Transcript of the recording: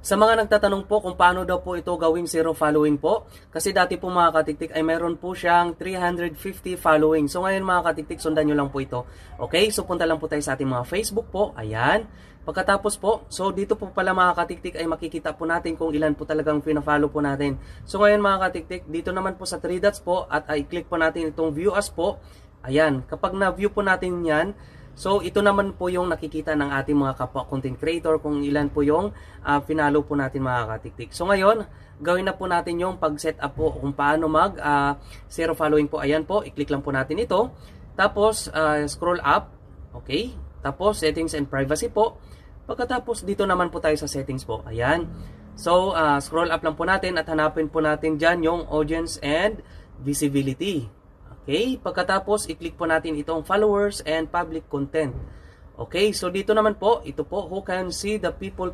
Sa mga nagtatanong po kung paano daw po ito gawing zero following po, kasi dati po mga katiktik ay mayroon po siyang 350 following. So ngayon mga katiktik, sundan nyo lang po ito. Okay, so punta lang po tayo sa ating mga Facebook po. Ayan. Pagkatapos po, so dito po pala mga katiktik ay makikita po natin kung ilan po talagang pina-follow po natin. So ngayon mga katiktik, dito naman po sa 3 dots po at i-click po natin itong view as po. Ayan, kapag na-view po natin yan, so ito naman po yung nakikita ng ating mga kapwa content creator kung ilan po yung finalo po natin mga katiktik. So ngayon, gawin na po natin yung pag-set up po kung paano mag zero following po. Ayan po, i-click lang po natin ito. Tapos scroll up. Okay. Tapos settings and privacy po. Pagkatapos dito naman po tayo sa settings po. Ayan. So scroll up lang po natin at hanapin po natin dyan yung audience and visibility. Okay, pagkatapos i-click po natin itong followers and public content. Okay, so dito naman po, ito po, who can see the people